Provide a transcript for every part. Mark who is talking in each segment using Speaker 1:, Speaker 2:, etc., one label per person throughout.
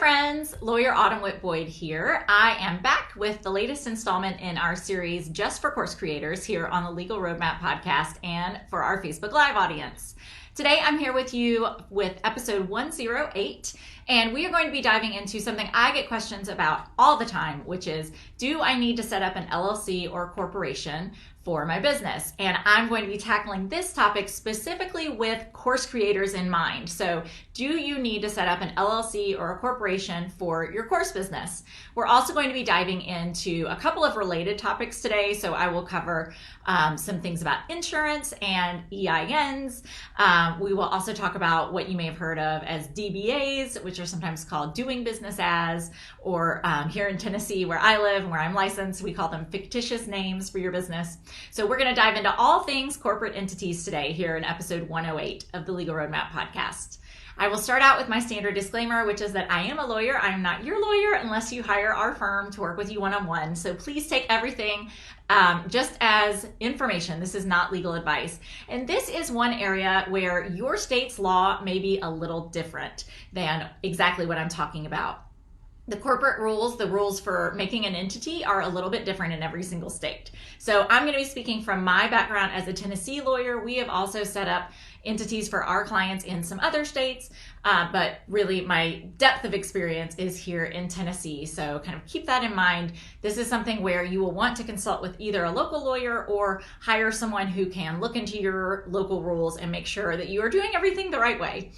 Speaker 1: friends, Lawyer Autumn Whitboyd here. I am back with the latest installment in our series just for course creators here on the Legal Roadmap podcast and for our Facebook Live audience. Today I'm here with you with episode 108, and we are going to be diving into something I get questions about all the time, which is, do I need to set up an LLC or corporation for my business? And I'm going to be tackling this topic specifically with course creators in mind. So do you need to set up an LLC or a corporation for your course business? We're also going to be diving into a couple of related topics today. So I will cover some things about insurance and EINs. We will also talk about what you may have heard of as DBAs, which are sometimes called doing business as, or here in Tennessee where I live and where I'm licensed, we call them fictitious names for your business. So we're going to dive into all things corporate entities today here in episode 108 of the Legal Roadmap podcast. I will start out with my standard disclaimer, which is that I am a lawyer. I am not your lawyer unless you hire our firm to work with you one-on-one. So please take everything just as information. This is not legal advice. And this is one area where your state's law may be a little different than exactly what I'm talking about. The corporate rules, the rules for making an entity, are a little bit different in every single state. So I'm going to be speaking from my background as a Tennessee lawyer. We have also set up entities for our clients in some other states, but really my depth of experience is here in Tennessee. So kind of keep that in mind. This is something where you will want to consult with either a local lawyer or hire someone who can look into your local rules and make sure that you are doing everything the right way.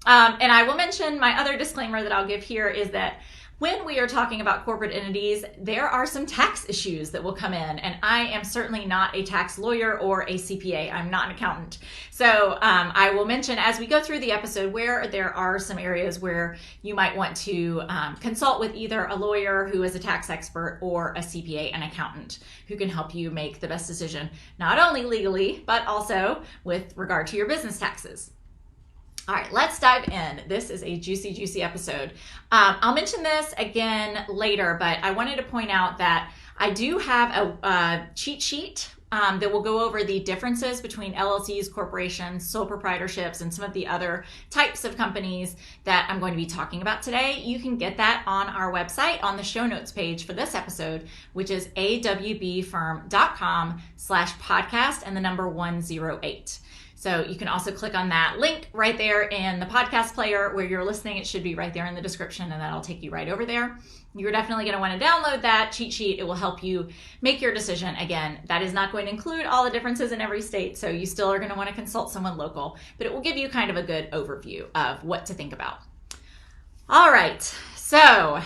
Speaker 1: And I will mention my other disclaimer that I'll give here is that when we are talking about corporate entities, there are some tax issues that will come in, and I am certainly not a tax lawyer or a CPA. I'm not an accountant. So I will mention as we go through the episode where there are some areas where you might want to consult with either a lawyer who is a tax expert or a CPA, an accountant, who can help you make the best decision, not only legally, but also with regard to your business taxes. All right, let's dive in. This is a juicy episode. I'll mention this again later, but I wanted to point out that I do have a cheat sheet that will go over the differences between LLCs, corporations, sole proprietorships, and some of the other types of companies that I'm going to be talking about today. You can get that on our website on the show notes page for this episode, which is awbfirm.com/podcast and the number 108. So you can also click on that link right there in the podcast player where you're listening. It should be right there in the description, and that'll take you right over there. You're definitely going to want to download that cheat sheet. It will help you make your decision. Again, that is not going to include all the differences in every state, so you still are going to want to consult someone local, but it will give you kind of a good overview of what to think about. All right, so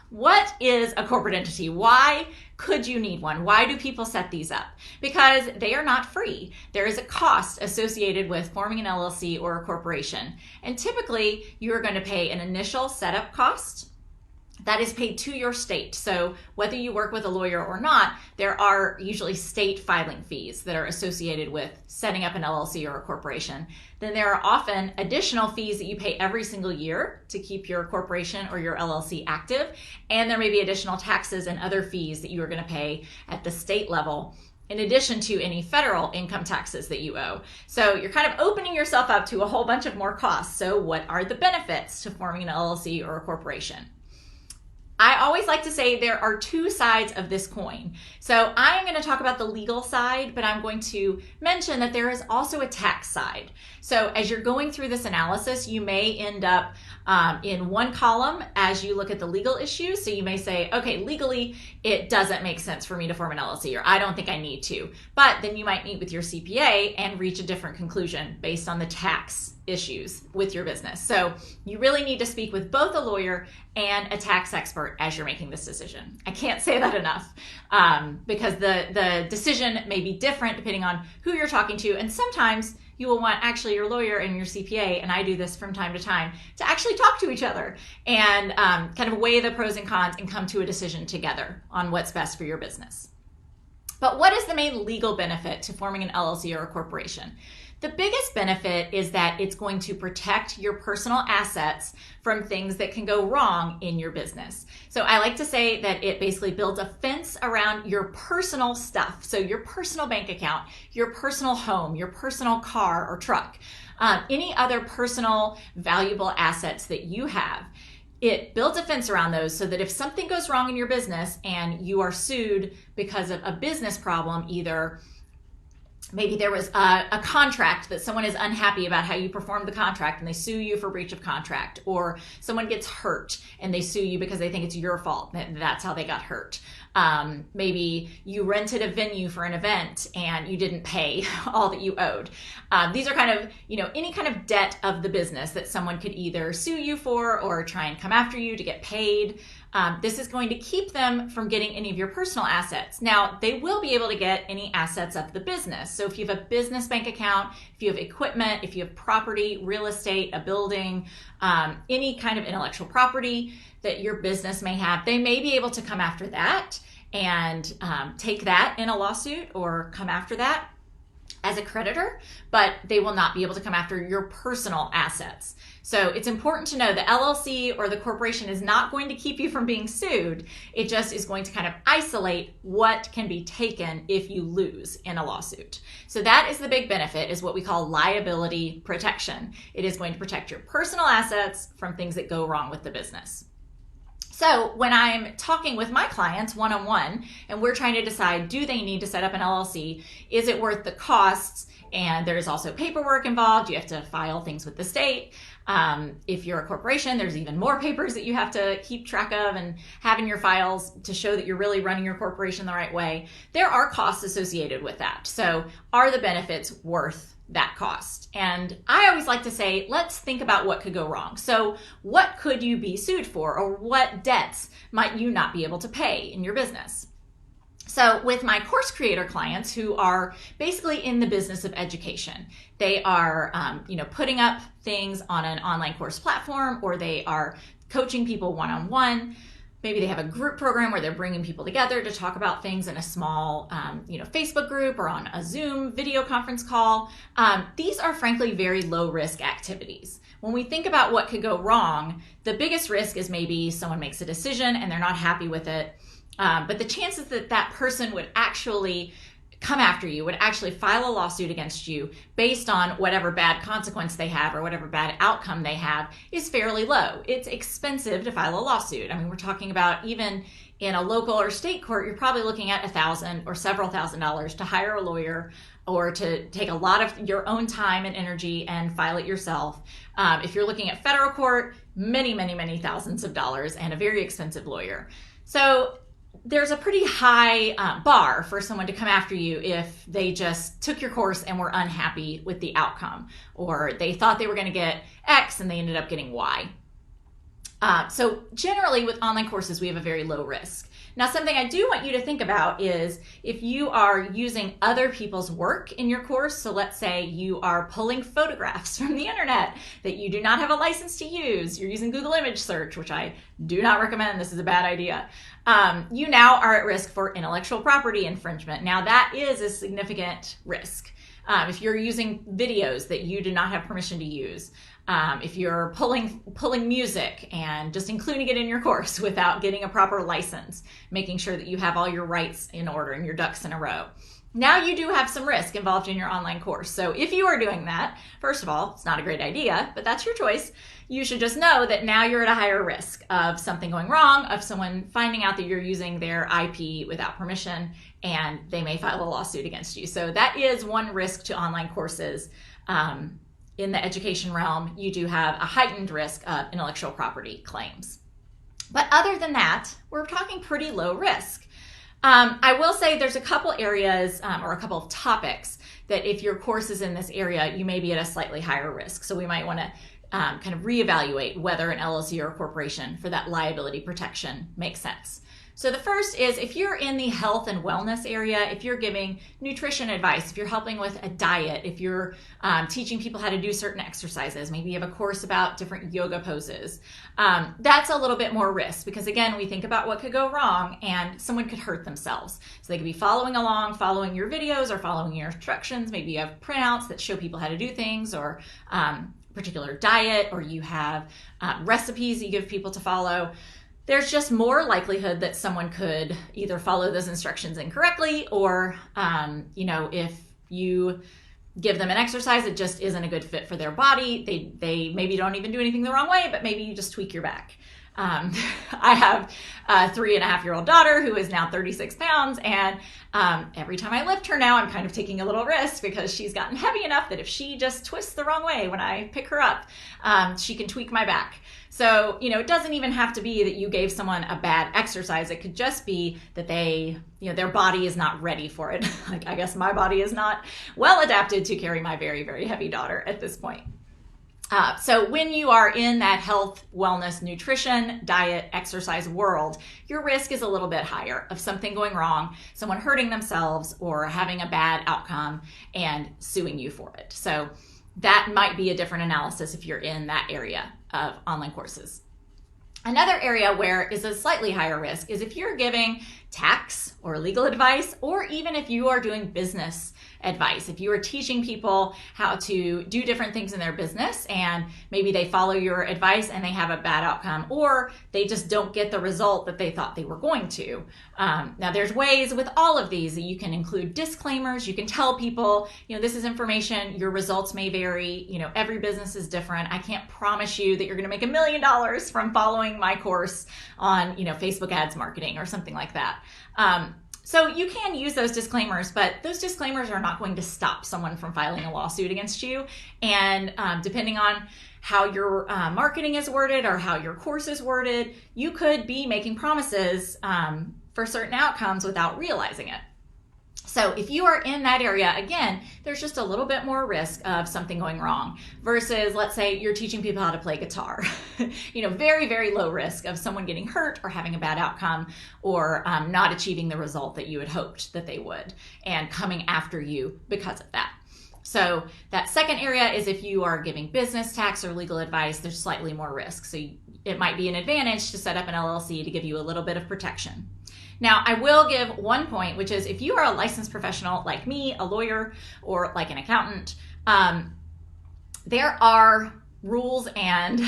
Speaker 1: what is a corporate entity? Why could you need one? Why do people set these up? Because they are not free. There is a cost associated with forming an LLC or a corporation. And typically, you're going to pay an initial setup cost that is paid to your state. So whether you work with a lawyer or not, there are usually state filing fees that are associated with setting up an LLC or a corporation. Then there are often additional fees that you pay every single year to keep your corporation or your LLC active. And there may be additional taxes and other fees that you are going to pay at the state level, in addition to any federal income taxes that you owe. So you're kind of opening yourself up to a whole bunch of more costs. So what are the benefits to forming an LLC or a corporation? I always like to say there are two sides of this coin. So I am going to talk about the legal side, but I'm going to mention that there is also a tax side. So as you're going through this analysis, you may end up in one column as you look at the legal issues. So you may say, okay, legally, it doesn't make sense for me to form an LLC, or I don't think I need to. But then you might meet with your CPA and reach a different conclusion based on the tax issues with your business. So you really need to speak with both a lawyer and a tax expert as you're making this decision. I can't say that enough because the decision may be different depending on who you're talking to. And sometimes you will want actually your lawyer and your CPA, and I do this from time to time, to actually talk to each other and kind of weigh the pros and cons and come to a decision together on what's best for your business. But what is the main legal benefit to forming an LLC or a corporation? The biggest benefit is that it's going to protect your personal assets from things that can go wrong in your business. So I like to say that it basically builds a fence around your personal stuff. So your personal bank account, your personal home, your personal car or truck, any other personal valuable assets that you have. it builds a fence around those so that if something goes wrong in your business and you are sued because of a business problem, either maybe there was a contract that someone is unhappy about how you performed the contract and they sue you for breach of contract, or someone gets hurt and they sue you because they think it's your fault, that's how they got hurt. Maybe you rented a venue for an event and you didn't pay all that you owed. These are kind of, any kind of debt of the business that someone could either sue you for or try and come after you to get paid. This is going to keep them from getting any of your personal assets. Now, they will be able to get any assets of the business. So if you have a business bank account, if you have equipment, if you have property, real estate, a building, any kind of intellectual property that your business may have, they may be able to come after that and take that in a lawsuit or come after that as a creditor, but they will not be able to come after your personal assets. So it's important to know the LLC or the corporation is not going to keep you from being sued. It just is going to kind of isolate what can be taken if you lose in a lawsuit. So that is the big benefit, is what we call liability protection. It is going to protect your personal assets from things that go wrong with the business. So when I'm talking with my clients one-on-one and we're trying to decide, do they need to set up an LLC? Is it worth the costs? And there's also paperwork involved. You have to file things with the state. If you're a corporation, there's even more papers that you have to keep track of and have in your files to show that you're really running your corporation the right way. There are costs associated with that. So are the benefits worth that cost? And I always like to say, let's think about what could go wrong. So what could you be sued for, or what debts might you not be able to pay in your business? So with my course creator clients who are basically in the business of education, they are putting up things on an online course platform, or they are coaching people one-on-one. Maybe they have a group program where they're bringing people together to talk about things in a small, Facebook group or on a Zoom video conference call. These are frankly very low risk activities. When we think about what could go wrong, the biggest risk is maybe someone makes a decision and they're not happy with it. But the chances that that person would actually come after you, would actually file a lawsuit against you based on whatever bad consequence they have or whatever bad outcome they have, is fairly low. It's expensive to file a lawsuit. I mean, we're talking about, even in a local or state court, you're probably looking at $1,000 or several $1,000s to hire a lawyer or to take a lot of your own time and energy and file it yourself. If you're looking at federal court, many thousands of dollars and a very expensive lawyer. So there's a pretty high bar for someone to come after you if they just took your course and were unhappy with the outcome, or they thought they were going to get X and they ended up getting Y. So generally with online courses, we have a very low risk. Now, something I do want you to think about is if you are using other people's work in your course. So let's say you are pulling photographs from the internet that you do not have a license to use. You're using Google image search, which I do not recommend. This is a bad idea. You now are at risk for intellectual property infringement. Now, that is a significant risk. If you're using videos that you do not have permission to use, if you're pulling music and just including it in your course without getting a proper license, making sure that you have all your rights in order and your ducks in a row. Now you do have some risk involved in your online course. So if you are doing that, first of all, it's not a great idea, but that's your choice. You should just know that now you're at a higher risk of something going wrong, of someone finding out that you're using their IP without permission, and they may file a lawsuit against you. So that is one risk to online courses. In the education realm, you do have a heightened risk of intellectual property claims. But other than that, we're talking pretty low risk. I will say there's a couple areas or a couple of topics that if your course is in this area, you may be at a slightly higher risk. So we might want to kind of reevaluate whether an LLC or a corporation for that liability protection makes sense. So the first is if you're in the health and wellness area, if you're giving nutrition advice, if you're helping with a diet, if you're teaching people how to do certain exercises, maybe you have a course about different yoga poses, that's a little bit more risk because, again, we think about what could go wrong and someone could hurt themselves. So they could be following along, following your videos or following your instructions. Maybe you have printouts that show people how to do things, or particular diet, or you have recipes that you give people to follow. There's just more likelihood that someone could either follow those instructions incorrectly, or, if you give them an exercise that just isn't a good fit for their body, they maybe don't even do anything the wrong way, but maybe you just tweak your back. I have a 3.5-year-old daughter who is now 36 pounds. And every time I lift her now, I'm kind of taking a little risk because she's gotten heavy enough that if she just twists the wrong way when I pick her up, she can tweak my back. So, it doesn't even have to be that you gave someone a bad exercise. It could just be that their body is not ready for it. Like, I guess my body is not well adapted to carry my very, very heavy daughter at this point. So when you are in that health, wellness, nutrition, diet, exercise world, your risk is a little bit higher of something going wrong, someone hurting themselves or having a bad outcome and suing you for it. So that might be a different analysis if you're in that area of online courses. Another area where is a slightly higher risk is if you're giving tax or legal advice, or even if you are doing business advice. If you are teaching people how to do different things in their business and maybe they follow your advice and they have a bad outcome, or they just don't get the result that they thought they were going to. Now there's ways with all of these that you can include disclaimers. You can tell people, this is information, your results may vary, every business is different. I can't promise you that you're going to make $1 million from following my course on, Facebook ads marketing or something like that. So you can use those disclaimers, but those disclaimers are not going to stop someone from filing a lawsuit against you. And depending on how your marketing is worded or how your course is worded, you could be making promises for certain outcomes without realizing it. So if you are in that area, again, there's just a little bit more risk of something going wrong versus, let's say you're teaching people how to play guitar. Very, very low risk of someone getting hurt or having a bad outcome or not achieving the result that you had hoped that they would and coming after you because of that. So that second area is if you are giving business, tax, or legal advice, there's slightly more risk. So it might be an advantage to set up an LLC to give you a little bit of protection. Now, I will give one point, which is if you are a licensed professional like me, a lawyer, or like an accountant, there are rules, and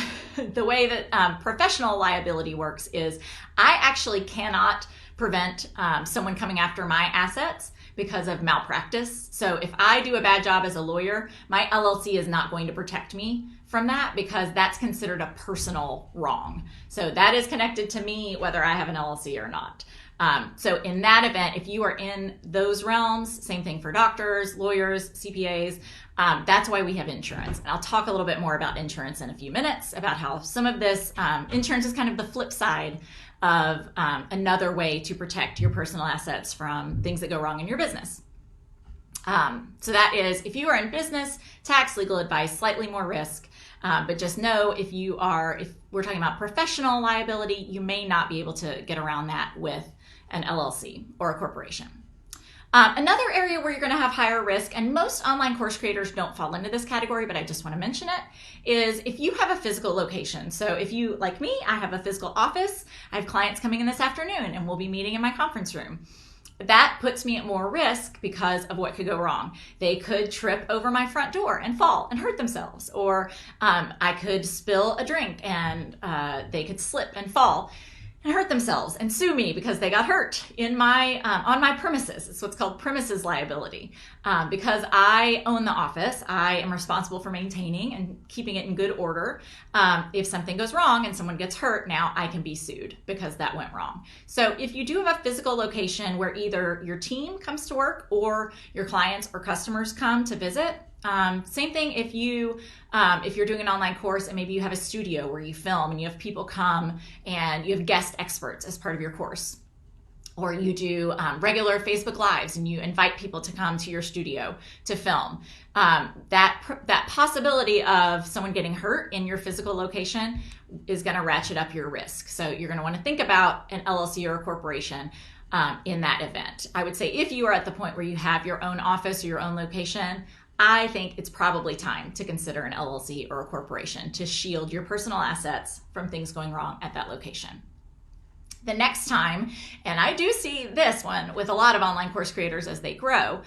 Speaker 1: the way that professional liability works is I actually cannot prevent someone coming after my assets because of malpractice. So if I do a bad job as a lawyer, my LLC is not going to protect me from that because that's considered a personal wrong. So that is connected to me whether I have an LLC or not. So in that event, if you are in those realms, same thing for doctors, lawyers, CPAs, that's why we have insurance. And I'll talk a little bit more about insurance in a few minutes, about how some of this insurance is kind of the flip side of another way to protect your personal assets from things that go wrong in your business. So that is, if you are in business, tax, legal advice, slightly more risk. But just know if we're talking about professional liability, you may not be able to get around that with an LLC or a corporation. Another area where you're going to have higher risk, and most online course creators don't fall into this category, but I just want to mention it, is if you have a physical location. So if you, like me, I have a physical office, I have clients coming in this afternoon and we'll be meeting in my conference room. That puts me at more risk because of what could go wrong. They could trip over my front door and fall and hurt themselves, or I could spill a drink and they could slip and fall and hurt themselves and sue me because they got hurt in my on my premises. It's what's called premises liability. Because I own the office, I am responsible for maintaining and keeping it in good order. If something goes wrong and someone gets hurt, now I can be sued because that went wrong. So if you do have a physical location where either your team comes to work or your clients or customers come to visit, same thing if you're doing an online course and maybe you have a studio where you film and you have people come and you have guest experts as part of your course, or you do regular Facebook Lives and you invite people to come to your studio to film. That possibility of someone getting hurt in your physical location is going to ratchet up your risk. So you're going to want to think about an LLC or a corporation in that event. I would say if you are at the point where you have your own office or your own location, I think it's probably time to consider an LLC or a corporation to shield your personal assets from things going wrong at that location. The next time, and I do see this one with a lot of online course creators as they grow,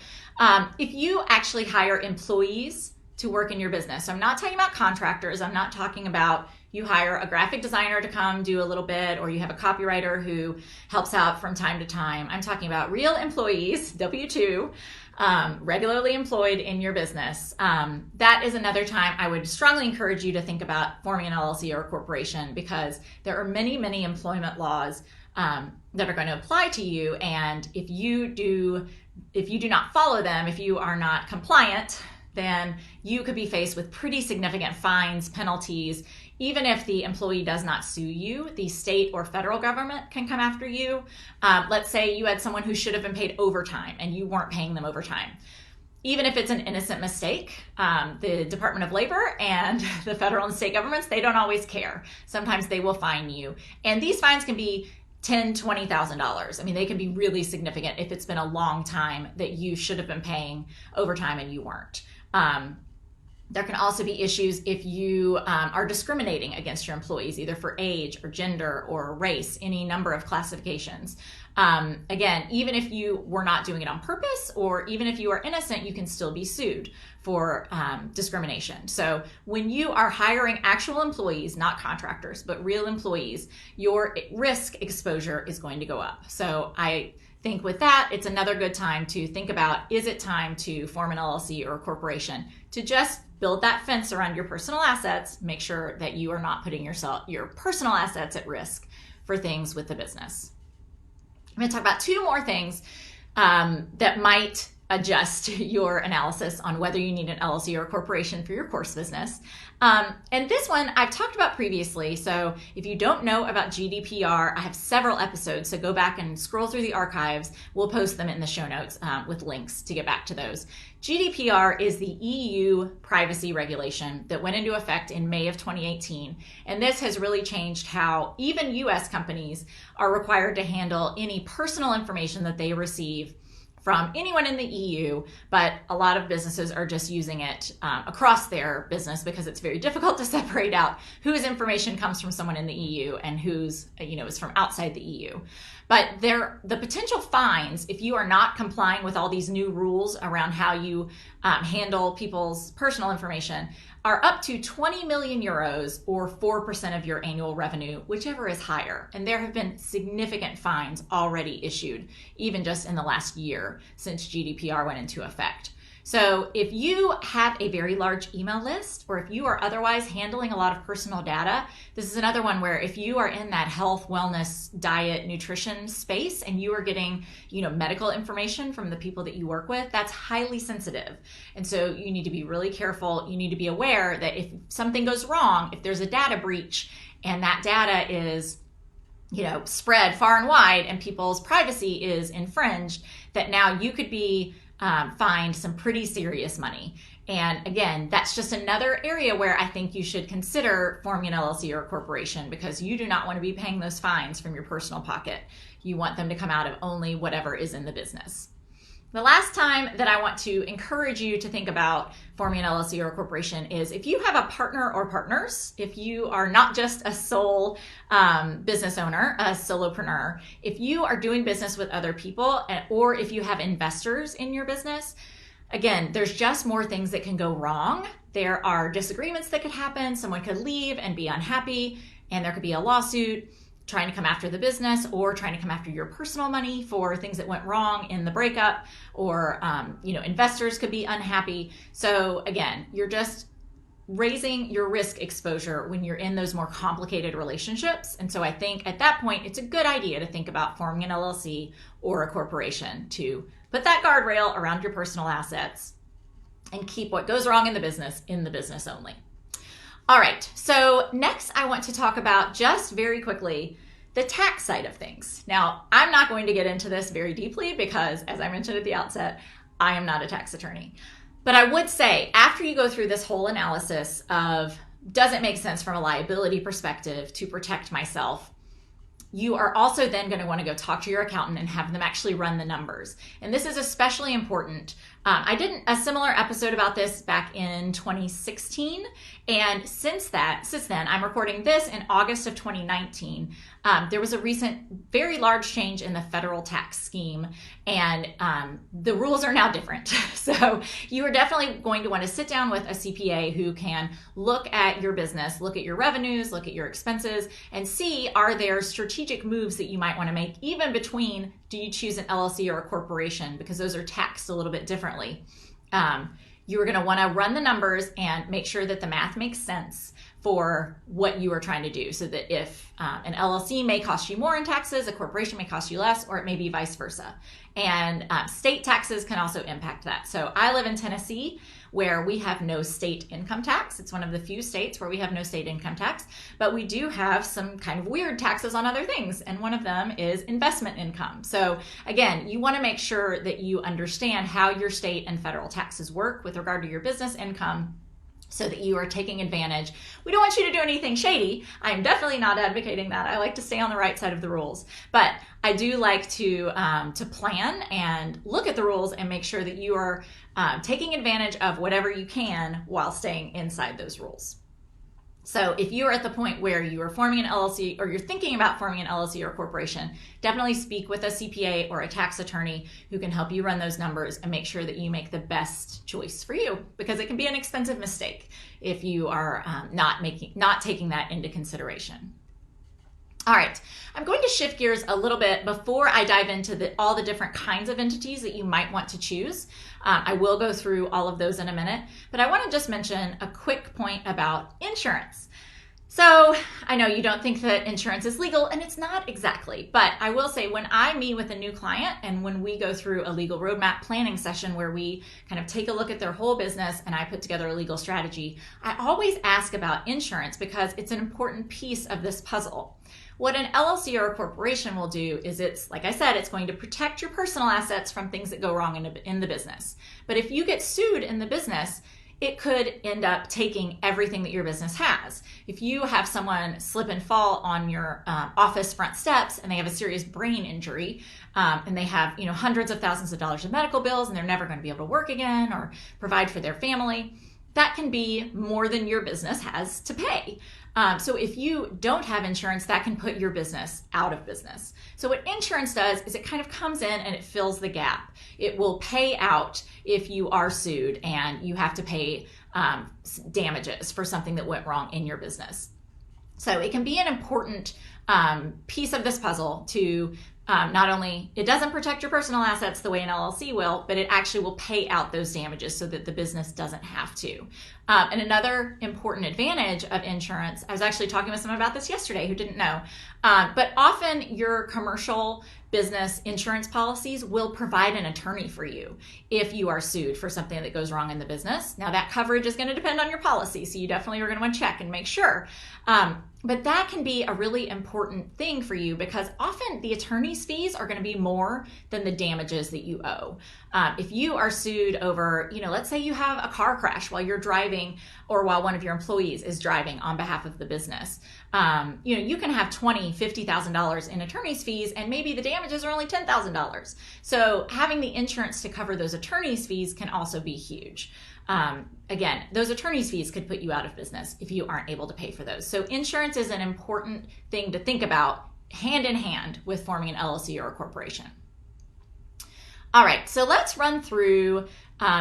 Speaker 1: if you actually hire employees to work in your business. So I'm not talking about contractors. I'm not talking about you hire a graphic designer to come do a little bit, or you have a copywriter who helps out from time to time. I'm talking about real employees, W-2, regularly employed in your business, that is another time I would strongly encourage you to think about forming an LLC or a corporation, because there are many, many employment laws that are going to apply to you. And if you do not follow them, if you are not compliant, then you could be faced with pretty significant fines, penalties. Even if the employee does not sue you, the state or federal government can come after you. Let's say you had someone who should have been paid overtime and you weren't paying them overtime. Even if it's an innocent mistake, the Department of Labor and the federal and state governments, they don't always care. Sometimes they will fine you. And these fines can be $10,000, $20,000. I mean, they can be really significant if it's been a long time that you should have been paying overtime and you weren't. There can also be issues if you are discriminating against your employees, either for age or gender or race, any number of classifications. Again, even if you were not doing it on purpose, or even if you are innocent, you can still be sued for discrimination. So when you are hiring actual employees, not contractors, but real employees, your risk exposure is going to go up. So I think with that, it's another good time to think about, is it time to form an LLC or a corporation to just build that fence around your personal assets, make sure that you are not putting your personal assets at risk for things with the business. I'm going to talk about two more things that might adjust your analysis on whether you need an LLC or a corporation for your course business. And this one I've talked about previously. So if you don't know about GDPR, I have several episodes. So go back and scroll through the archives. We'll post them in the show notes with links to get back to those. GDPR is the EU privacy regulation that went into effect in May of 2018. And this has really changed how even US companies are required to handle any personal information that they receive from anyone in the EU, but a lot of businesses are just using it across their business because it's very difficult to separate out whose information comes from someone in the EU and whose is from outside the EU. But the potential fines, if you are not complying with all these new rules around how you handle people's personal information, are up to 20 million euros or 4% of your annual revenue, whichever is higher. And there have been significant fines already issued, even just in the last year since GDPR went into effect. So if you have a very large email list, or if you are otherwise handling a lot of personal data, this is another one where if you are in that health, wellness, diet, nutrition space, and you are getting, medical information from the people that you work with, that's highly sensitive. And so you need to be really careful. You need to be aware that if something goes wrong, if there's a data breach and that data is spread far and wide and people's privacy is infringed, that now you could be fined some pretty serious money. And again, that's just another area where I think you should consider forming an LLC or a corporation, because you do not want to be paying those fines from your personal pocket. You want them to come out of only whatever is in the business. The last time that I want to encourage you to think about forming an LLC or a corporation is if you have a partner or partners, if you are not just a sole business owner, a solopreneur, if you are doing business with other people, or if you have investors in your business, again, there's just more things that can go wrong. There are disagreements that could happen. Someone could leave and be unhappy, and there could be a lawsuit trying to come after the business or trying to come after your personal money for things that went wrong in the breakup, or investors could be unhappy. So again, you're just raising your risk exposure when you're in those more complicated relationships. And so I think at that point, it's a good idea to think about forming an LLC or a corporation to put that guardrail around your personal assets and keep what goes wrong in the business only. All right, so next I want to talk about, just very quickly, the tax side of things. Now, I'm not going to get into this very deeply because, as I mentioned at the outset, I am not a tax attorney. But I would say, after you go through this whole analysis of, does it make sense from a liability perspective to protect myself, you are also then going to want to go talk to your accountant and have them actually run the numbers. And this is especially important. I did a similar episode about this back in 2016. And since then, I'm recording this in August of 2019. There was a recent, very large change in the federal tax scheme, and the rules are now different. So you are definitely going to want to sit down with a CPA who can look at your business, look at your revenues, look at your expenses, and see, are there strategic moves that you might want to make, even between, do you choose an LLC or a corporation, because those are taxed a little bit differently differently. You're going to want to run the numbers and make sure that the math makes sense for what you are trying to do, so that if an LLC may cost you more in taxes, a corporation may cost you less, or it may be vice versa. And state taxes can also impact that. So I live in Tennessee, where we have no state income tax. It's one of the few states where we have no state income tax, but we do have some kind of weird taxes on other things. And one of them is investment income. So again, you want to make sure that you understand how your state and federal taxes work with regard to your business income, so that you are taking advantage. We don't want you to do anything shady. I'm definitely not advocating that. I like to stay on the right side of the rules, but I do like to plan and look at the rules and make sure that you are taking advantage of whatever you can while staying inside those rules. So if you are at the point where you are forming an LLC, or you're thinking about forming an LLC or a corporation, definitely speak with a CPA or a tax attorney who can help you run those numbers and make sure that you make the best choice for you, because it can be an expensive mistake if you are not taking that into consideration. All right, I'm going to shift gears a little bit before I dive into all the different kinds of entities that you might want to choose. I will go through all of those in a minute, but I want to just mention a quick point about insurance. So I know you don't think that insurance is legal, and it's not exactly, but I will say when I meet with a new client and when we go through a legal roadmap planning session where we kind of take a look at their whole business and I put together a legal strategy, I always ask about insurance because it's an important piece of this puzzle. What an LLC or a corporation will do is, it's, like I said, it's going to protect your personal assets from things that go wrong in the business. But if you get sued in the business, it could end up taking everything that your business has. If you have someone slip and fall on your office front steps and they have a serious brain injury, and they have hundreds of thousands of dollars of medical bills and they're never going to be able to work again or provide for their family, that can be more than your business has to pay. So if you don't have insurance, that can put your business out of business. So what insurance does is it kind of comes in and it fills the gap. It will pay out if you are sued and you have to pay damages for something that went wrong in your business. So it can be an important piece of this puzzle to not only, it doesn't protect your personal assets the way an LLC will, but it actually will pay out those damages so that the business doesn't have to. And another important advantage of insurance, I was actually talking with someone about this yesterday who didn't know, but often your commercial business insurance policies will provide an attorney for you if you are sued for something that goes wrong in the business. Now that coverage is going to depend on your policy, so you definitely are going to want to check and make sure. But that can be a really important thing for you because often the attorney's fees are going to be more than the damages that you owe. If you are sued over, let's say you have a car crash while you're driving or while one of your employees is driving on behalf of the business, you can have $20,000, $50,000 in attorney's fees and maybe the damages are only $10,000. So having the insurance to cover those attorney's fees can also be huge. Again, those attorney's fees could put you out of business if you aren't able to pay for those. So insurance is an important thing to think about hand in hand with forming an LLC or a corporation. All right, so let's run through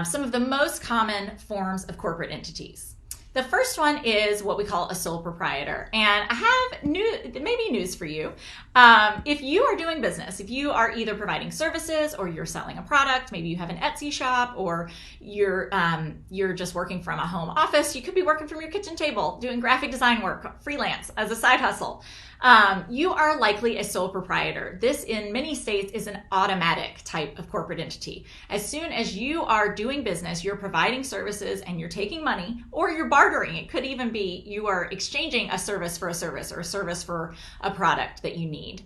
Speaker 1: some of the most common forms of corporate entities. The first one is what we call a sole proprietor. And I have maybe news for you. If you are doing business, if you are either providing services or you're selling a product, maybe you have an Etsy shop or you're just working from a home office, you could be working from your kitchen table, doing graphic design work, freelance as a side hustle. You are likely a sole proprietor. This in many states is an automatic type of corporate entity. As soon as you are doing business, you're providing services and you're taking money or you're bartering. It could even be you are exchanging a service for a service or a service for a product that you need.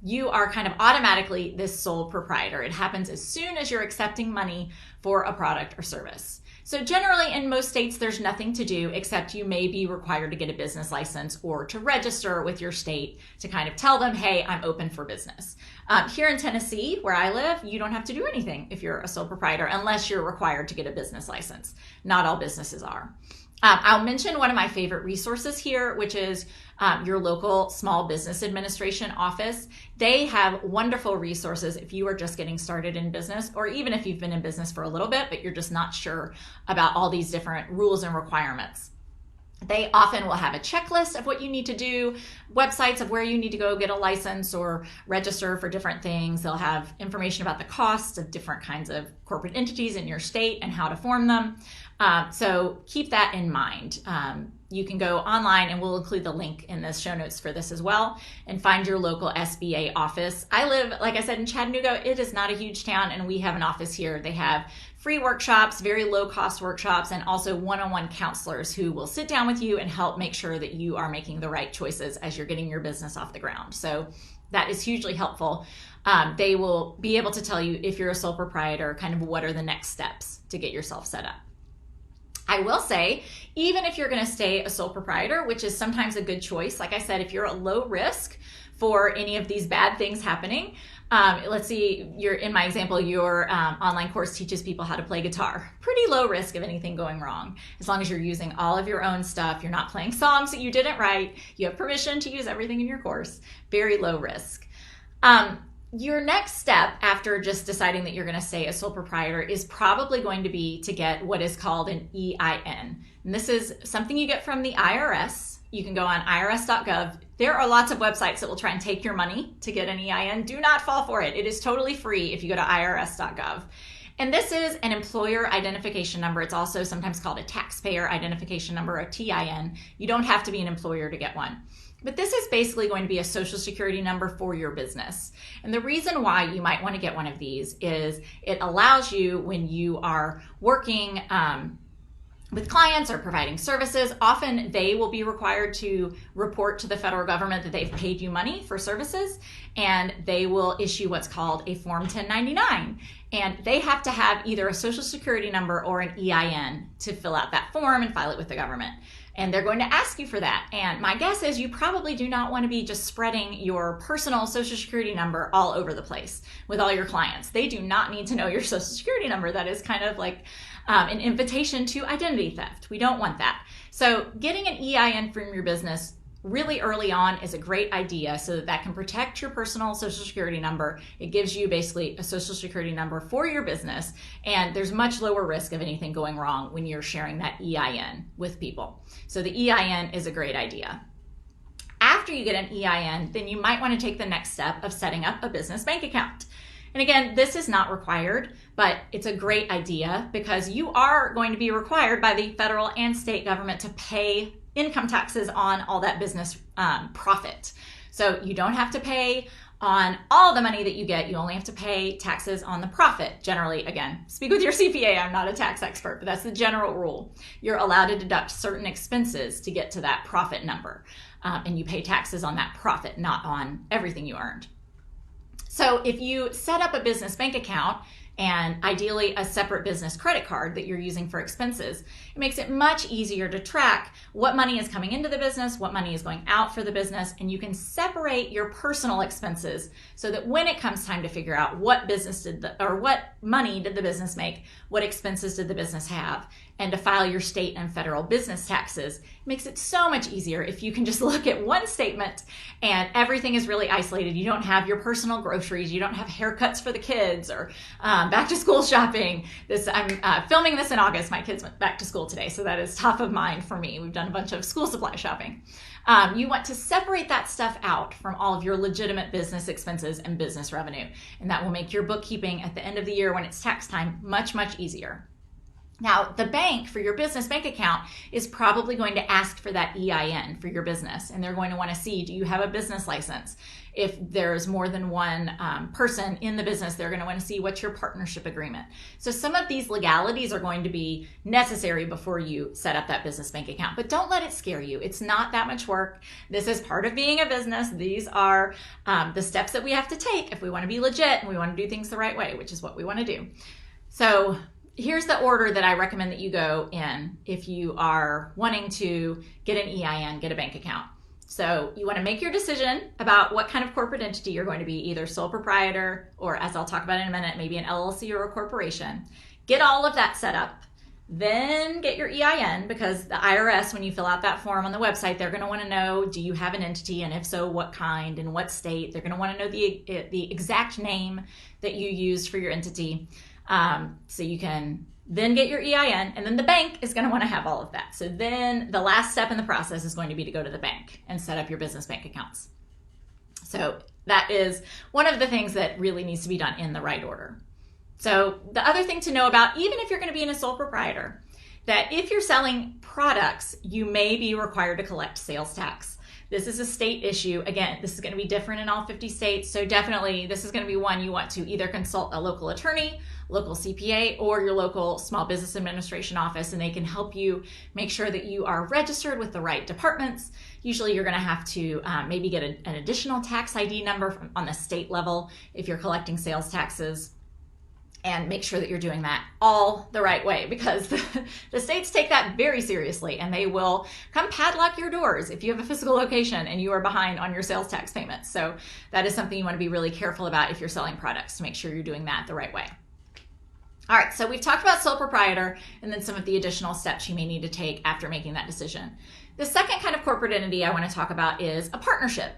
Speaker 1: You are kind of automatically this sole proprietor. It happens as soon as you're accepting money for a product or service. So generally in most states, there's nothing to do except you may be required to get a business license or to register with your state to kind of tell them, hey, I'm open for business. Here in Tennessee, where I live, you don't have to do anything if you're a sole proprietor unless you're required to get a business license. Not all businesses are. I'll mention one of my favorite resources here, which is your local Small Business Administration office. They have wonderful resources if you are just getting started in business, or even if you've been in business for a little bit, but you're just not sure about all these different rules and requirements. They often will have a checklist of what you need to do, websites of where you need to go get a license or register for different things. They'll have information about the costs of different kinds of corporate entities in your state and how to form them. So keep that in mind. You can go online, and we'll include the link in the show notes for this as well, and find your local SBA office. I live, like I said, in Chattanooga. It is not a huge town, and we have an office here. They have free workshops, very low cost workshops, and also one-on-one counselors who will sit down with you and help make sure that you are making the right choices as you're getting your business off the ground. So that is hugely helpful. They will be able to tell you, if you're a sole proprietor, kind of what are the next steps to get yourself set up. I will say, even if you're going to stay a sole proprietor, which is sometimes a good choice, like I said, if you're a low risk for any of these bad things happening, let's see, in my example, your online course teaches people how to play guitar. Pretty low risk of anything going wrong. As long as you're using all of your own stuff, you're not playing songs that you didn't write, you have permission to use everything in your course, very low risk. Your next step after just deciding that you're going to stay a sole proprietor is probably going to be to get what is called an EIN. And this is something you get from the IRS. You can go on irs.gov. There are lots of websites that will try and take your money to get an EIN. Do not fall for it. It is totally free if you go to irs.gov. And this is an employer identification number. It's also sometimes called a taxpayer identification number, a TIN. You don't have to be an employer to get one. But this is basically going to be a social security number for your business. And the reason why you might want to get one of these is it allows you, when you are working with clients or providing services, often they will be required to report to the federal government that they've paid you money for services, and they will issue what's called a Form 1099. And they have to have either a social security number or an EIN to fill out that form and file it with the government. And they're going to ask you for that. And my guess is you probably do not want to be just spreading your personal social security number all over the place with all your clients. They do not need to know your social security number. That is kind of like an invitation to identity theft. We don't want that. So getting an EIN from your business really early on is a great idea, so that can protect your personal social security number. It gives you basically a social security number for your business, and there's much lower risk of anything going wrong when you're sharing that EIN with people. So the EIN is a great idea. After you get an EIN, then you might want to take the next step of setting up a business bank account. And again, this is not required, but it's a great idea because you are going to be required by the federal and state government to pay income taxes on all that business profit. So you don't have to pay on all the money that you get. You only have to pay taxes on the profit. Generally, again, speak with your CPA. I'm not a tax expert, but that's the general rule. You're allowed to deduct certain expenses to get to that profit number. And you pay taxes on that profit, not on everything you earned. So if you set up a business bank account, and ideally a separate business credit card that you're using for expenses, it makes it much easier to track what money is coming into the business, what money is going out for the business, and you can separate your personal expenses so that when it comes time to figure out what what money did the business make, what expenses did the business have, and to file your state and federal business taxes, it makes it so much easier if you can just look at one statement and everything is really isolated. You don't have your personal groceries, you don't have haircuts for the kids or back to school shopping. I'm filming this in August. My kids went back to school today, so that is top of mind for me. We've done a bunch of school supply shopping. You want to separate that stuff out from all of your legitimate business expenses and business revenue, and that will make your bookkeeping at the end of the year when it's tax time much, much easier. Now, the bank for your business bank account is probably going to ask for that EIN for your business, and they're going to want to see, do you have a business license? If there's more than one person in the business, they're going to want to see what's your partnership agreement. So some of these legalities are going to be necessary before you set up that business bank account, but don't let it scare you. It's not that much work. This is part of being a business. These are the steps that we have to take if we want to be legit and we want to do things the right way, which is what we want to do. So here's the order that I recommend that you go in if you are wanting to get an EIN, get a bank account. So you want to make your decision about what kind of corporate entity you're going to be, either sole proprietor or, as I'll talk about in a minute, maybe an LLC or a corporation. Get all of that set up. Then get your EIN, because the IRS, when you fill out that form on the website, they're going to want to know, do you have an entity, and if so, what kind and what state. They're going to want to know the exact name that you used for your entity. So you can then get your EIN, and then the bank is going to want to have all of that. So then the last step in the process is going to be to go to the bank and set up your business bank accounts. So that is one of the things that really needs to be done in the right order. So the other thing to know about, even if you're going to be a sole proprietor, that if you're selling products, you may be required to collect sales tax. This is a state issue. Again, this is going to be different in all 50 states. So definitely this is going to be one you want to either consult a local attorney, local CPA, or your local small business administration office, and they can help you make sure that you are registered with the right departments. Usually you're going to have to maybe get an additional tax ID number on the state level if you're collecting sales taxes. And make sure that you're doing that all the right way, because the states take that very seriously, and they will come padlock your doors if you have a physical location and you are behind on your sales tax payments. So that is something you want to be really careful about if you're selling products, to make sure you're doing that the right way. All right, so we've talked about sole proprietor and then some of the additional steps you may need to take after making that decision. The second kind of corporate entity I want to talk about is a partnership.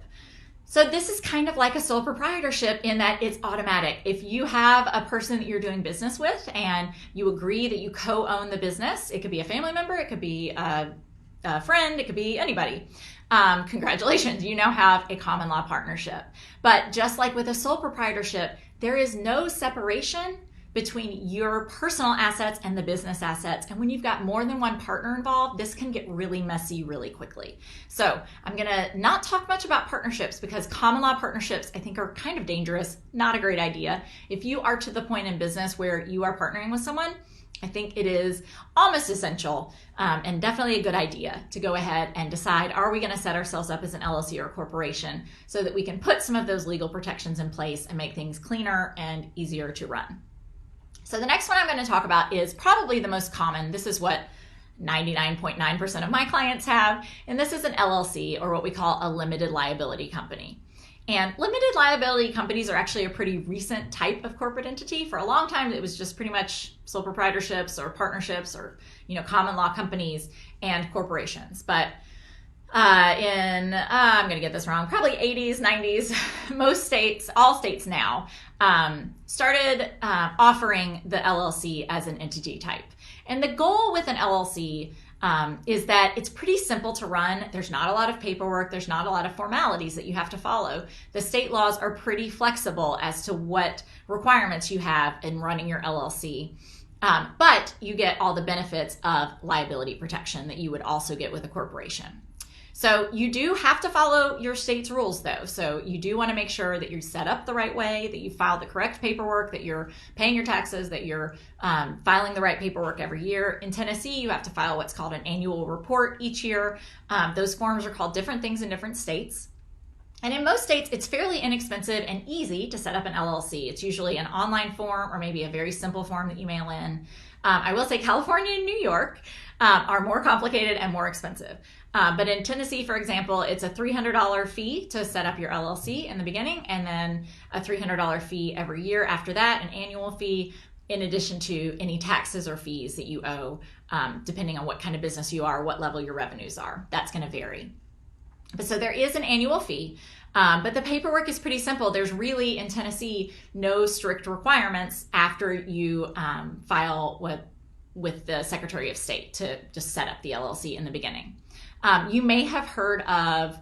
Speaker 1: So this is kind of like a sole proprietorship in that it's automatic. If you have a person that you're doing business with and you agree that you co-own the business, it could be a family member, it could be a friend, it could be anybody. Congratulations, you now have a common law partnership. But just like with a sole proprietorship, there is no separation between your personal assets and the business assets. And when you've got more than one partner involved, this can get really messy really quickly. So I'm gonna not talk much about partnerships, because common law partnerships I think are kind of dangerous, not a great idea. If you are to the point in business where you are partnering with someone, I think it is almost essential and definitely a good idea to go ahead and decide, are we gonna set ourselves up as an LLC or a corporation, so that we can put some of those legal protections in place and make things cleaner and easier to run. So the next one I'm going to talk about is probably the most common. This is what 99.9% of my clients have, and this is an LLC, or what we call a limited liability company. And limited liability companies are actually a pretty recent type of corporate entity. For a long time, it was just pretty much sole proprietorships or partnerships or common law companies and corporations. But I'm going to get this wrong, probably 80s, 90s, most states, all states now, started offering the LLC as an entity type. And the goal with an LLC is that it's pretty simple to run. There's not a lot of paperwork. There's not a lot of formalities that you have to follow. The state laws are pretty flexible as to what requirements you have in running your LLC. But you get all the benefits of liability protection that you would also get with a corporation. So you do have to follow your state's rules, though. So you do want to make sure that you're set up the right way, that you file the correct paperwork, that you're paying your taxes, that you're filing the right paperwork every year. In Tennessee, you have to file what's called an annual report each year. Those forms are called different things in different states. And in most states, it's fairly inexpensive and easy to set up an LLC. It's usually an online form or maybe a very simple form that you mail in. I will say California and New York are more complicated and more expensive. But in Tennessee, for example, it's a $300 fee to set up your LLC in the beginning, and then a $300 fee every year after that, an annual fee, in addition to any taxes or fees that you owe, depending on what kind of business you are, what level your revenues are. That's going to vary. But so there is an annual fee, but the paperwork is pretty simple. There's really, in Tennessee, no strict requirements after you file with the Secretary of State to just set up the LLC in the beginning. You may have heard of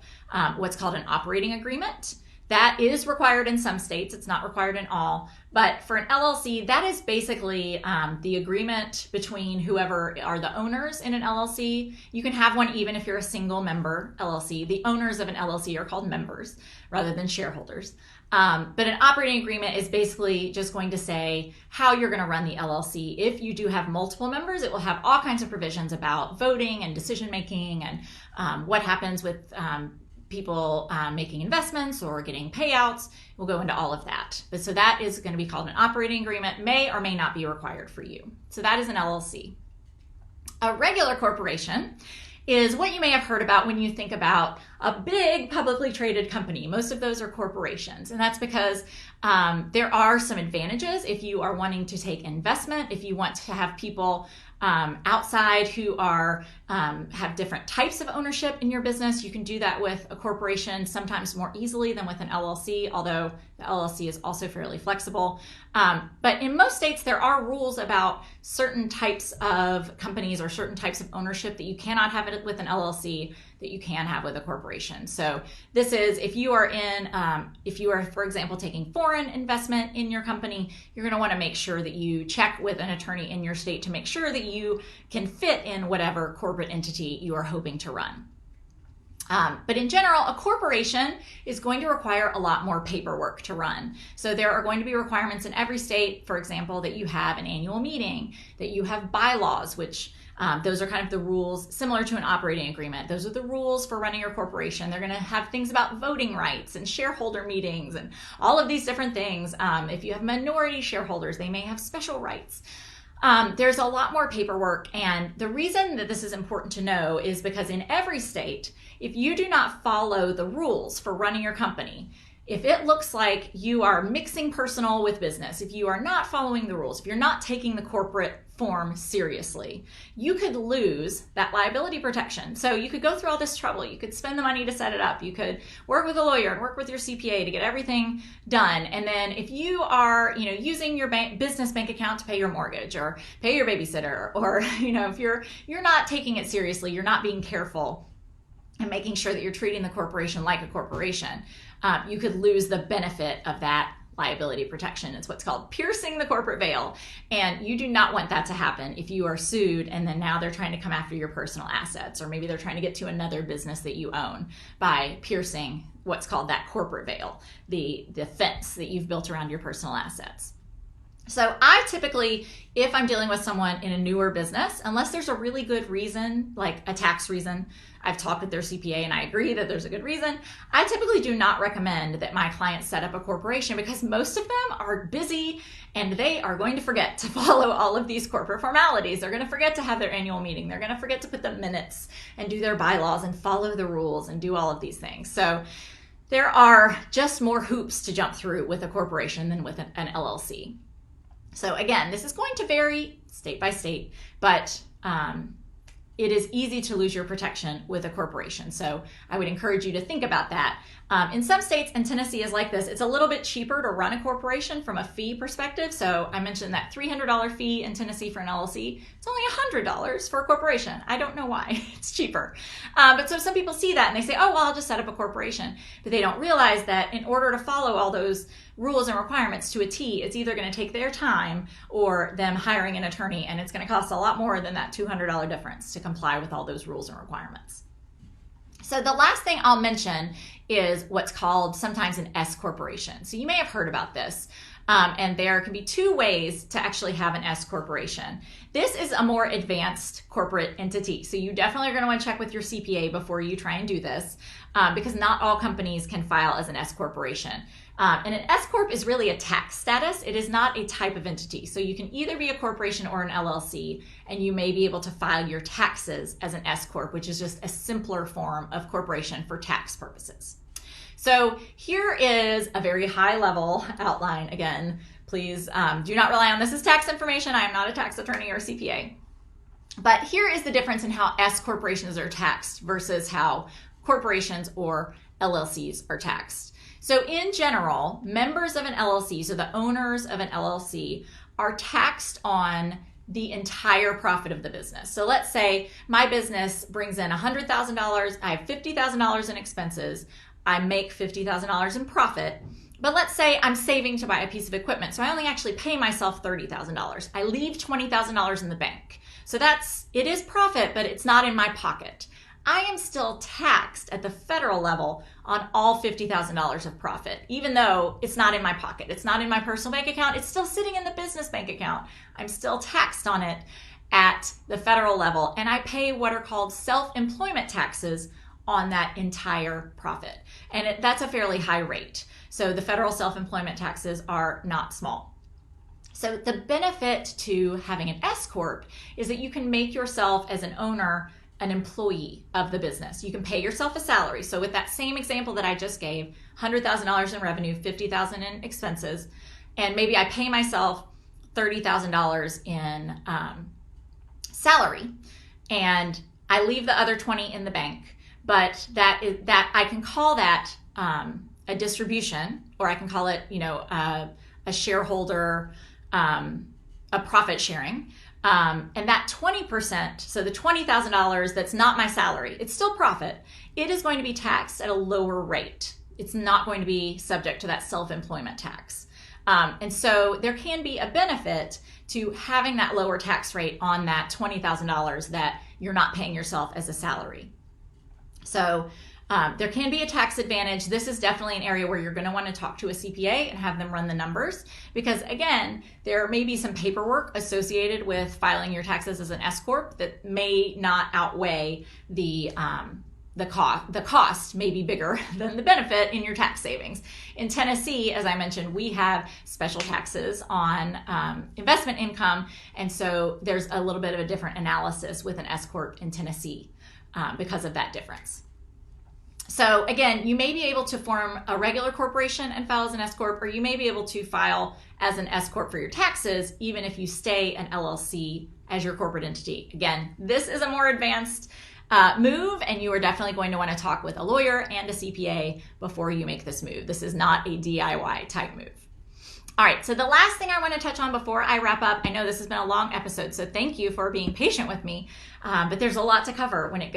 Speaker 1: what's called an operating agreement. That is required in some states. It's not required in all. But for an LLC, that is basically the agreement between whoever are the owners in an LLC. You can have one even if you're a single member LLC. The owners of an LLC are called members rather than shareholders. But an operating agreement is basically just going to say how you're going to run the LLC. If you do have multiple members, it will have all kinds of provisions about voting and decision making and what happens with people making investments or getting payouts. We'll go into all of that. But so that is going to be called an operating agreement, may or may not be required for you. So that is an LLC. A regular corporation is what you may have heard about when you think about a big publicly traded company. Most of those are corporations, and that's because there are some advantages if you are wanting to take investment, if you want to have people outside who are have different types of ownership in your business. You can do that with a corporation sometimes more easily than with an LLC, although the LLC is also fairly flexible. But in most states, there are rules about certain types of companies or certain types of ownership that you cannot have it with an LLC that you can have with a corporation. So this is if you are, for example, taking foreign investment in your company, you're going to want to make sure that you check with an attorney in your state to make sure that you can fit in whatever corporate entity you are hoping to run. But in general, a corporation is going to require a lot more paperwork to run. So there are going to be requirements in every state, for example, that you have an annual meeting, that you have bylaws, which those are kind of the rules similar to an operating agreement. Those are the rules for running your corporation. They're going to have things about voting rights and shareholder meetings and all of these different things. If you have minority shareholders, they may have special rights. There's a lot more paperwork, and the reason that this is important to know is because in every state, if you do not follow the rules for running your company, if it looks like you are mixing personal with business, if you are not following the rules, if you're not taking the corporate form seriously, you could lose that liability protection. So you could go through all this trouble. You could spend the money to set it up. You could work with a lawyer and work with your CPA to get everything done. And then if you are, using your business bank account to pay your mortgage or pay your babysitter, or, if you're not taking it seriously, you're not being careful and making sure that you're treating the corporation like a corporation, you could lose the benefit of that liability protection. It's what's called piercing the corporate veil. And you do not want that to happen if you are sued and then now they're trying to come after your personal assets, or maybe they're trying to get to another business that you own by piercing what's called that corporate veil, the fence that you've built around your personal assets. So I typically, if I'm dealing with someone in a newer business, unless there's a really good reason, like a tax reason, I've talked with their CPA and I agree that there's a good reason, I typically do not recommend that my clients set up a corporation because most of them are busy and they are going to forget to follow all of these corporate formalities. They're going to forget to have their annual meeting. They're going to forget to put the minutes and do their bylaws and follow the rules and do all of these things. So there are just more hoops to jump through with a corporation than with an LLC. So again, this is going to vary state by state, but it is easy to lose your protection with a corporation. So I would encourage you to think about that. In some states, and Tennessee is like this, it's a little bit cheaper to run a corporation from a fee perspective. So I mentioned that $300 fee in Tennessee for an LLC. It's only $100 for a corporation. I don't know why. It's cheaper. But so some people see that and they say, oh, well, I'll just set up a corporation. But they don't realize that in order to follow all those rules and requirements to a T, it's either going to take their time or them hiring an attorney, and it's going to cost a lot more than that $200 difference to comply with all those rules and requirements. So the last thing I'll mention is what's called sometimes an S corporation. So you may have heard about this. And there can be two ways to actually have an S corporation. This is a more advanced corporate entity. So you definitely are going to want to check with your CPA before you try and do this, because not all companies can file as an S corporation. And an S-Corp is really a tax status. It is not a type of entity. So you can either be a corporation or an LLC, and you may be able to file your taxes as an S-Corp, which is just a simpler form of corporation for tax purposes. So here is a very high level outline. Again, please do not rely on this as tax information. I am not a tax attorney or CPA. But here is the difference in how S corporations are taxed versus how corporations or LLCs are taxed. So in general, members of an LLC, so the owners of an LLC, are taxed on the entire profit of the business. So let's say my business brings in $100,000, I have $50,000 in expenses, I make $50,000 in profit, but let's say I'm saving to buy a piece of equipment, so I only actually pay myself $30,000. I leave $20,000 in the bank. So it is profit, but it's not in my pocket. I am still taxed at the federal level on all $50,000 of profit, even though it's not in my pocket. It's not in my personal bank account. It's still sitting in the business bank account. I'm still taxed on it at the federal level, and I pay what are called self-employment taxes on that entire profit. And that's a fairly high rate. So the federal self-employment taxes are not small. So the benefit to having an S-Corp is that you can make yourself as an owner an employee of the business. You can pay yourself a salary. So with that same example that I just gave, $100,000 in revenue, $50,000 in expenses, and maybe I pay myself $30,000 in salary, and I leave the other 20 in the bank, but that I can call that a distribution, or I can call it, a shareholder, a profit sharing. And that 20%, so the $20,000 that's not my salary, it's still profit. It is going to be taxed at a lower rate. It's not going to be subject to that self-employment tax. And so there can be a benefit to having that lower tax rate on that $20,000 that you're not paying yourself as a salary. So there can be a tax advantage. This is definitely an area where you're going to want to talk to a CPA and have them run the numbers, because again, there may be some paperwork associated with filing your taxes as an S-Corp that may not outweigh the cost may be bigger than the benefit in your tax savings. In Tennessee, as I mentioned, we have special taxes on investment income, and so there's a little bit of a different analysis with an S-Corp in Tennessee because of that difference. So again, you may be able to form a regular corporation and file as an S-Corp, or you may be able to file as an S-Corp for your taxes, even if you stay an LLC as your corporate entity. Again, this is a more advanced move, and you are definitely going to want to talk with a lawyer and a CPA before you make this move. This is not a DIY type move. All right, so the last thing I want to touch on before I wrap up, I know this has been a long episode, so thank you for being patient with me, but there's a lot to cover when it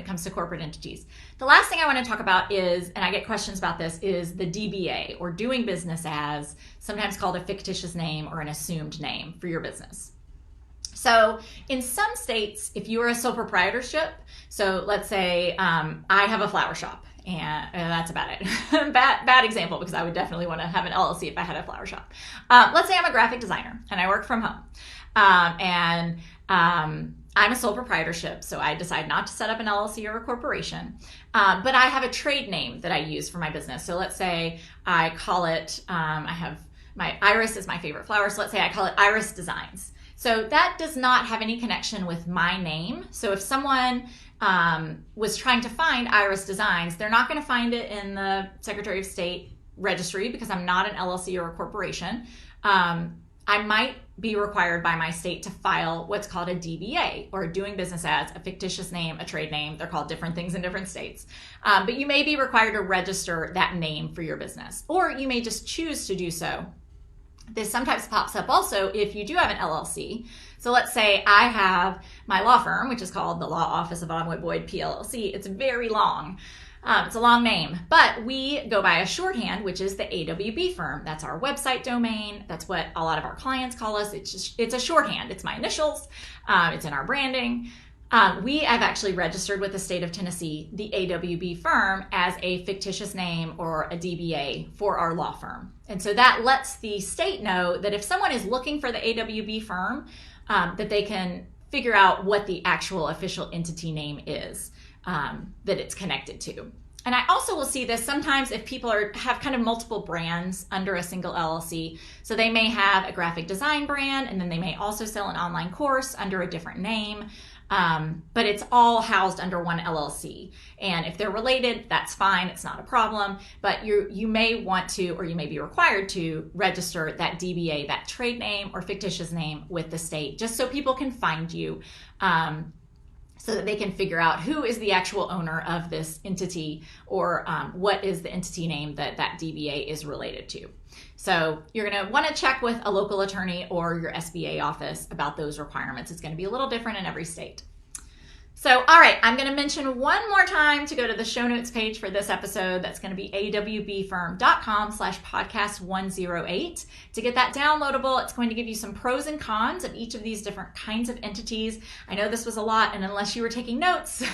Speaker 1: comes to corporate entities. The last thing I want to talk about is, and I get questions about this, is the DBA, or doing business as, sometimes called a fictitious name or an assumed name for your business. So in some states, if you are a sole proprietorship, so let's say I have a flower shop, and that's about it. bad example, because I would definitely want to have an LLC if I had a flower shop. Let's say I'm a graphic designer and I work from home, and I'm a sole proprietorship, so I decide not to set up an LLC or a corporation, but I have a trade name that I use for my business. So let's say I call it, I have my iris is my favorite flower, so let's say I call it Iris Designs. So that does not have any connection with my name. So if someone was trying to find Iris Designs, they're not going to find it in the Secretary of State registry, because I'm not an LLC or a corporation. I might be required by my state to file what's called a DBA, or doing business as, a fictitious name, a trade name. They're called different things in different states. But you may be required to register that name for your business, or you may just choose to do so. This sometimes pops up also if you do have an LLC. So let's say I have my law firm, which is called the Law Office of Autumn White Boyd PLLC. It's very long. It's a long name, but we go by a shorthand, which is the AWB firm. That's our website domain. That's what a lot of our clients call us. It's a shorthand. It's my initials. It's in our branding. We have actually registered with the state of Tennessee, the AWB firm, as a fictitious name or a DBA for our law firm. And so that lets the state know that if someone is looking for the AWB firm, that they can figure out what the actual official entity name is that it's connected to. And I also will see this sometimes if people have kind of multiple brands under a single LLC. So they may have a graphic design brand, and then they may also sell an online course under a different name. But it's all housed under one LLC. And if they're related, that's fine. It's not a problem. But you may want to, or you may be required to, register that DBA, that trade name or fictitious name, with the state, just so people can find you, so that they can figure out who is the actual owner of this entity, or what is the entity name that DBA is related to. So you're going to want to check with a local attorney or your SBA office about those requirements. It's going to be a little different in every state. So, all right, I'm going to mention one more time to go to the show notes page for this episode. That's going to be awbfirm.com/podcast108. To get that downloadable, it's going to give you some pros and cons of each of these different kinds of entities. I know this was a lot, and unless you were taking notes,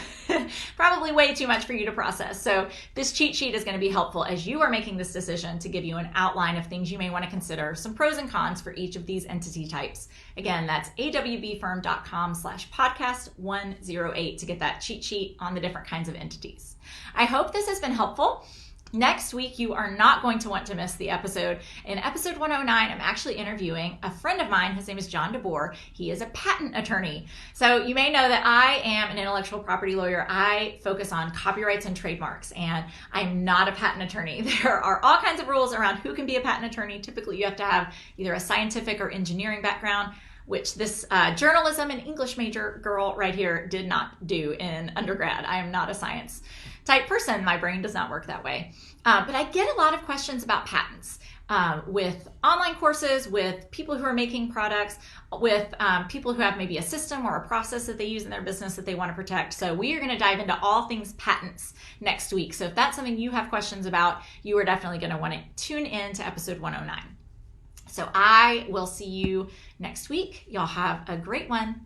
Speaker 1: probably way too much for you to process. So this cheat sheet is going to be helpful as you are making this decision, to give you an outline of things you may want to consider, some pros and cons for each of these entity types. Again, that's awbfirm.com/podcast108 to get that cheat sheet on the different kinds of entities. I hope this has been helpful. Next week, you are not going to want to miss the episode. In episode 109, I'm actually interviewing a friend of mine. His name is John DeBoer. He is a patent attorney. So you may know that I am an intellectual property lawyer. I focus on copyrights and trademarks, and I'm not a patent attorney. There are all kinds of rules around who can be a patent attorney. Typically, you have to have either a scientific or engineering background. which this journalism and English major girl right here did not do in undergrad. I am not a science type person. My brain does not work that way. But I get a lot of questions about patents with online courses, with people who are making products, with people who have maybe a system or a process that they use in their business that they want to protect. So we are going to dive into all things patents next week. So if that's something you have questions about, you are definitely going to want to tune in to episode 109. So I will see you next week. Y'all have a great one.